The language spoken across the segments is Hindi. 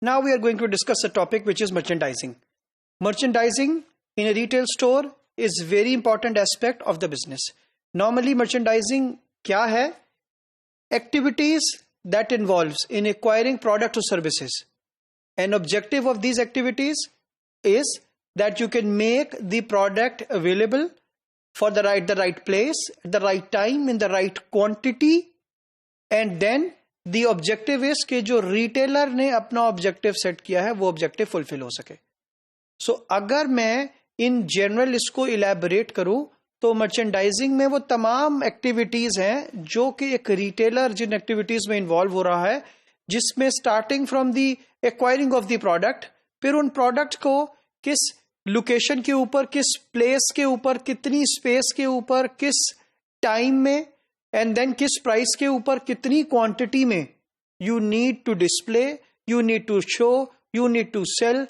Now we are going to discuss a topic which is merchandising. Merchandising in a retail store is very important aspect of the business. Normally merchandising क्या है? Activities that involves in acquiring product or services. An objective of these activities is that you can make the product available for the right place, at the right time, in the right quantity, and then the objective is कि जो retailer ने अपना objective set किया है वो objective fulfill हो सके. So अगर मैं in general इसको elaborate करूं तो merchandising में वो तमाम activities हैं जो कि एक retailer जिन activities में involve हो रहा है, जिसमें starting from the acquiring of the product, फिर उन product को किस लोकेशन के ऊपर, किस प्लेस के ऊपर, कितनी स्पेस के ऊपर, किस टाइम में, एंड देन किस प्राइस के ऊपर, कितनी क्वांटिटी में you need to display, you need to show, you need to sell,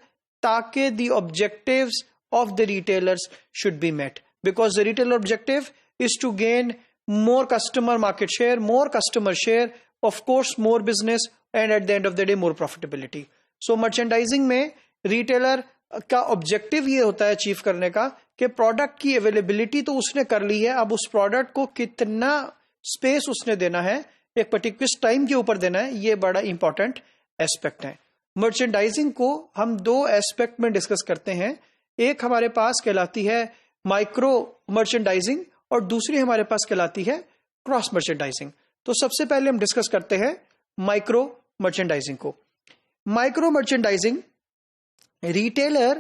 ताकि the objectives of the retailers should be met. Because the retailer objective is to gain more customer market share, more customer share, of course more business, and at the end of the day more profitability. So merchandising में retailer का ऑब्जेक्टिव ये होता है अचीव करने का कि प्रोडक्ट की अवेलेबिलिटी तो उसने कर ली है, अब उस प्रोडक्ट को कितना स्पेस उसने देना है, एक पर्टिकुलर टाइम के ऊपर देना है, ये बड़ा इंपॉर्टेंट एस्पेक्ट है. मर्चेंडाइजिंग को हम दो एस्पेक्ट में डिस्कस करते हैं. एक हमारे पास कहलाती है माइक्रो मर्चेंडाइजिंग और दूसरी हमारे पास कहलाती है क्रॉस मर्चेंडाइजिंग. तो सबसे पहले हम डिस्कस करते हैं माइक्रो मर्चेंडाइजिंग को. Micro merchandising, retailer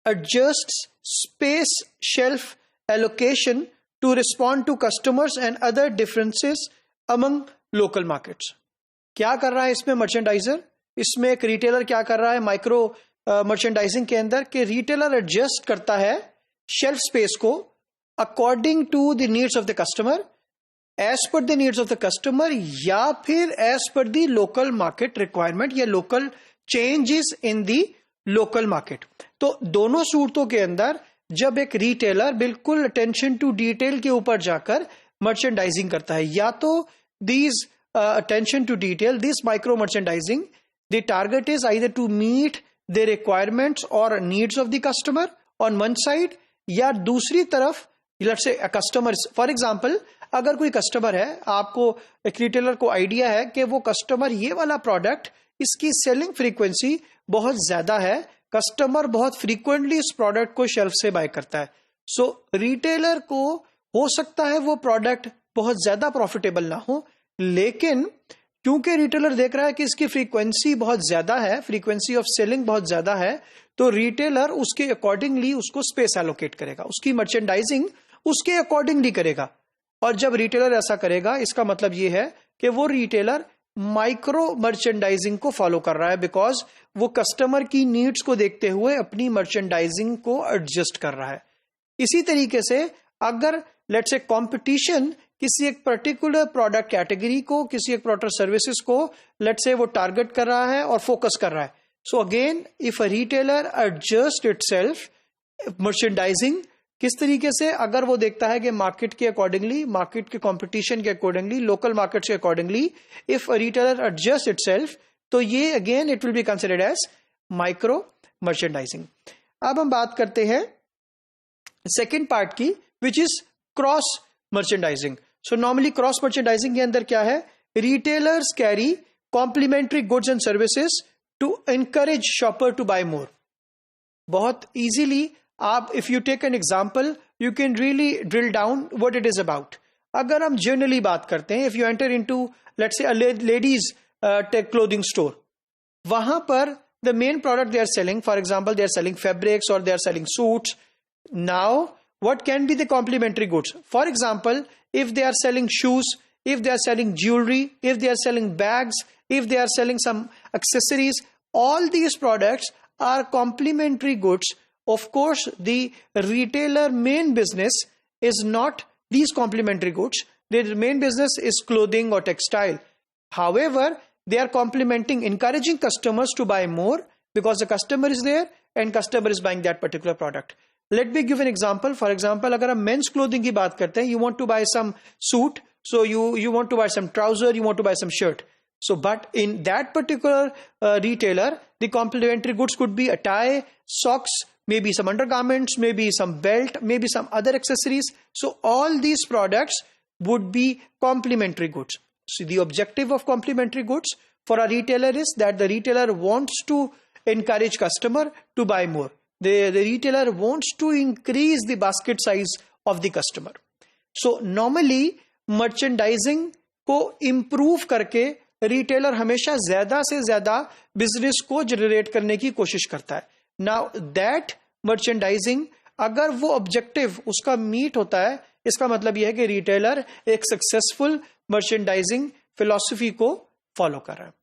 adjusts space shelf allocation to respond to customers and other differences among local markets. क्या कर रहा है इसमें मर्चेंडाइजर? इसमें एक रिटेलर क्या कर रहा है माइक्रो मर्चेंडाइजिंग के अंदर कि रिटेलर एडजस्ट करता है शेल्फ स्पेस को according to the needs of the customer, as per the needs of the customer, या फिर as per the local market requirement या local changes in the local market. तो दोनों सूरतों के अंदर जब एक रिटेलर बिल्कुल अटेंशन टू डिटेल के ऊपर जाकर मर्चेंडाइजिंग करता है, या तो these attention to detail, this micro merchandising, the target is either to meet the requirements और needs of the customer on one side, या दूसरी तरफ let's say customer. For example अगर कोई कस्टमर है, आपको एक रिटेलर को आइडिया है कि वो कस्टमर ये वाला प्रोडक्ट, इसकी सेलिंग फ्रीक्वेंसी बहुत ज्यादा है, कस्टमर बहुत फ्रीक्वेंटली इस प्रोडक्ट को शेल्फ से बाय करता है. सो रिटेलर को हो सकता है वो प्रोडक्ट बहुत ज्यादा प्रॉफिटेबल ना हो, लेकिन क्योंकि रिटेलर देख रहा है कि इसकी फ्रीक्वेंसी बहुत ज्यादा है, फ्रीक्वेंसी ऑफ सेलिंग बहुत ज्यादा है, तो रिटेलर उसके अकॉर्डिंगली उसको स्पेस एलोकेट करेगा, उसकी मर्चेंडाइजिंग उसके अकॉर्डिंगली करेगा. और जब रिटेलर ऐसा करेगा इसका मतलब ये है कि वो रिटेलर माइक्रो मर्चेंडाइजिंग को फॉलो कर रहा है, बिकॉज वो कस्टमर की नीड्स को देखते हुए अपनी मर्चेंडाइजिंग को एडजस्ट कर रहा है. इसी तरीके से अगर लेट्स से कंपटीशन किसी एक पर्टिकुलर प्रोडक्ट कैटेगरी को, किसी एक प्रोडक्ट सर्विसेज को लेट्स से वो टारगेट कर रहा है और फोकस कर रहा है, so again if a retailer adjust itself merchandising, किस तरीके से, अगर वो देखता है कि मार्केट के अकॉर्डिंगली, मार्केट के कंपटीशन के अकॉर्डिंगली, लोकल मार्केट के accordingly if a retailer adjust itself, तो ये again it will be considered as micro merchandising. अब हम बात करते हैं सेकेंड पार्ट की, which is cross merchandising. So normally cross merchandising के अंदर क्या है, retailers carry complementary goods and services to encourage shopper to buy more. बहुत इजीली आप if you take an example you can really drill down what it is about. अगर हम जनरली बात करते हैं, if you enter into let's say ladies clothing store, वहां पर the main product they are selling, for example they are selling fabrics और they are selling suits. Now what can be the complementary goods? For example if they are selling shoes, if they are selling jewelry, if they are selling bags, if they are selling some accessories, all these products are complementary goods. Of course, the retailer main business is not these complementary goods. Their main business is clothing or textile. However, they are complementing, encouraging customers to buy more because the customer is there and customer is buying that particular product. Let me give an example. For example, अगर हम men's clothing की बात करते हैं, you want to buy some suit, so you want to buy some trouser, you want to buy some shirt. So, but in that particular retailer, the complementary goods could be a tie, socks, maybe some undergarments, maybe some belt, maybe some other accessories. So all these products would be complementary goods. So the objective of complementary goods for a retailer is that the retailer wants to encourage customer to buy more. The retailer wants to increase the basket size of the customer. So normally merchandising को improve करके retailer हमेशा ज़्यादा से ज़्यादा business को generate करने की कोशिश करता है. Now that merchandising अगर वो objective उसका meet होता है, इसका मतलब यह है कि retailer एक successful merchandising philosophy को follow कर रहा है.